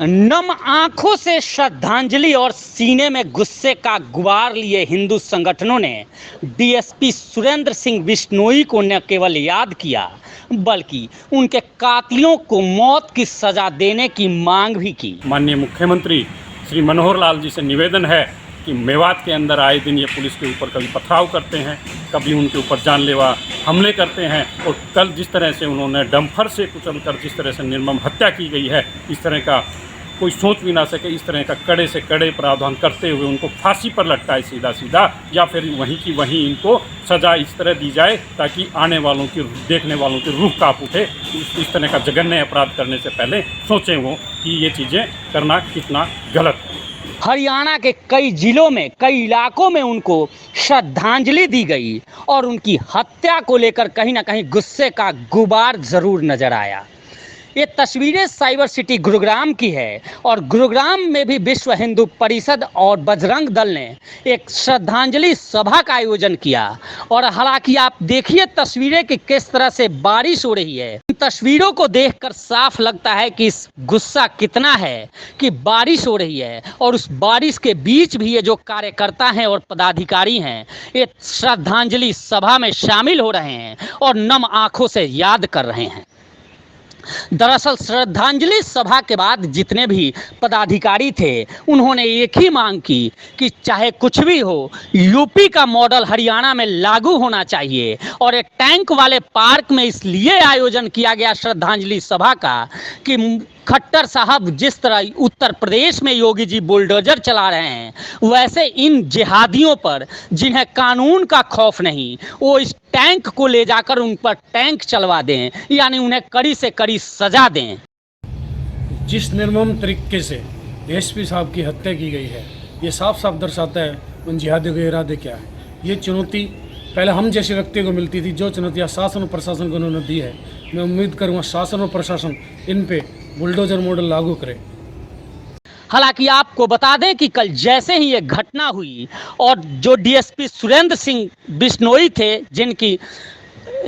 नम आंखों से श्रद्धांजलि और सीने में गुस्से का गुबार लिए हिंदू संगठनों ने डीएसपी सुरेंद्र सिंह बिश्नोई को न केवल याद किया बल्कि उनके कातिलों को मौत की सजा देने की मांग भी की। माननीय मुख्यमंत्री श्री मनोहर लाल जी से निवेदन है कि मेवात के अंदर आए दिन ये पुलिस के ऊपर कभी पथराव करते हैं, कभी उनके ऊपर जानलेवा हमले करते हैं और कल जिस तरह से उन्होंने डंपर से कुचलकर जिस तरह से निर्मम हत्या की गई है, इस तरह का कोई सोच भी ना सके। इस तरह का कड़े से कड़े प्रावधान करते हुए उनको फांसी पर लटकाए सीधा सीधा, या फिर वहीं की वहीं इनको सज़ा इस तरह दी जाए ताकि आने वालों की, देखने वालों की रूह कांप उठे। इस तरह का जघन्य अपराध करने से पहले सोचें वो कि ये चीज़ें करना कितना गलत है। हरियाणा के कई जिलों में, कई इलाकों में उनको श्रद्धांजलि दी गई और उनकी हत्या को लेकर कहीं ना कहीं गुस्से का गुबार जरूर नजर आया। ये तस्वीरें साइबर सिटी गुरुग्राम की है और गुरुग्राम में भी विश्व हिंदू परिषद और बजरंग दल ने एक श्रद्धांजलि सभा का आयोजन किया। और हालांकि आप देखिए तस्वीरें कि किस तरह से बारिश हो रही है। इन तस्वीरों को देखकर साफ लगता है कि इस गुस्सा कितना है कि बारिश हो रही है और उस बारिश के बीच भी ये जो कार्यकर्ता हैं और पदाधिकारी हैं ये श्रद्धांजलि सभा में शामिल हो रहे हैं और नम आंखों से याद कर रहे हैं। दरअसल श्रद्धांजलि सभा के बाद जितने भी पदाधिकारी थे उन्होंने एक ही मांग की कि चाहे कुछ भी हो, यूपी का मॉडल हरियाणा में लागू होना चाहिए। और एक टैंक वाले पार्क में इसलिए आयोजन किया गया श्रद्धांजलि सभा का कि खट्टर साहब जिस तरह उत्तर प्रदेश में योगी जी बुलडोजर चला रहे हैं वैसे इन जिहादियों पर जिन्हें कानून का खौफ नहीं, वो इस टैंक को ले जाकर उन पर टैंक चलवा दें, यानी उन्हें कड़ी से कड़ी सजा दें। जिस निर्मम तरीके से डीएसपी साहब की हत्या की गई है ये साफ साफ दर्शाता है उन जिहादियों के इरादे क्या है। ये चुनौती पहले हम जैसे व्यक्ति को मिलती थी, जो चुनौतियाँ शासन और प्रशासन को उन्होंने दी है, मैं उम्मीद करूँगा शासन और प्रशासन इन पे बुलडोजर मॉडल लागू करे। हालांकि आपको बता दें कि कल जैसे ही ये घटना हुई और जो डीएसपी सुरेंद्र सिंह बिश्नोई थे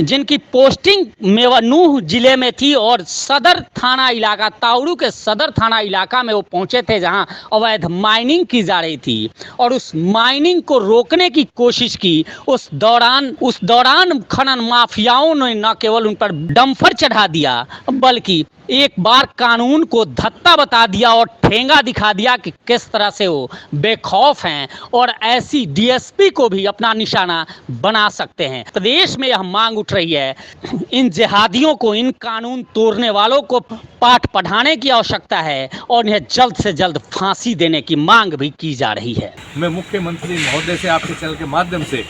जिनकी पोस्टिंग मेवानूह जिले में थी और सदर थाना इलाका, ताउड़ू के सदर थाना इलाका में वो पहुंचे थे जहां अवैध माइनिंग की जा रही थी और उस माइनिंग को रोकने की कोशिश की। उस दौरान खनन माफियाओं ने न केवल उन पर डंपर चढ़ा दिया बल्कि एक बार कानून को धत्ता बता दिया और ठेंगा दिखा दिया कि किस तरह से वो बेखौफ हैं और ऐसी डीएसपी को भी अपना निशाना बना सकते हैं। प्रदेश में यह मांग उठ रही है इन जिहादियों को, इन कानून तोड़ने वालों को पाठ पढ़ाने की आवश्यकता है और इन्हें जल्द से जल्द फांसी देने की मांग भी की जा रही है। मैं मुख्यमंत्री महोदय से आपके चैनल के माध्यम से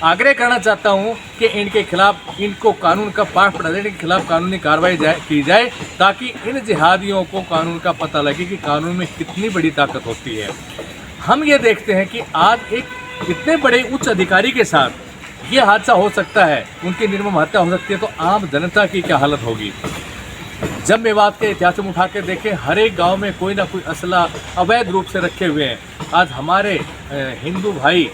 आग्रह करना चाहता हूं कि इनके खिलाफ, इनको कानून का पाठ पढ़ाने के खिलाफ कानूनी कार्रवाई की जाए ताकि इन जिहादियों को कानून का पता लगे कि कानून में कितनी बड़ी ताकत होती है। हम ये देखते हैं कि आज एक इतने बड़े उच्च अधिकारी के साथ ये हादसा हो सकता है, उनकी निर्मम हत्या हो सकती है, तो आम जनता की क्या हालत होगी। जब मेवात के इतिहास में उठा के देखें, हर एक गाँव में कोई ना कोई असला अवैध रूप से रखे हुए हैं। आज हमारे हिंदू भाई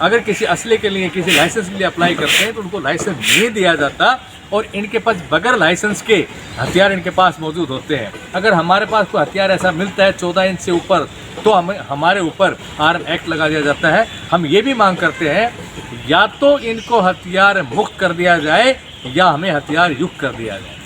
अगर किसी असले के लिए, किसी लाइसेंस के लिए अप्लाई करते हैं तो उनको लाइसेंस नहीं दिया जाता और इनके पास बगैर लाइसेंस के हथियार इनके पास मौजूद होते हैं। अगर हमारे पास कोई हथियार ऐसा मिलता है 14 इंच से ऊपर तो हमारे ऊपर आर्म एक्ट लगा दिया जाता है। हम ये भी मांग करते हैं या तो इनको हथियार मुक्त कर दिया जाए या हमें हथियार युक्त कर दिया जाए।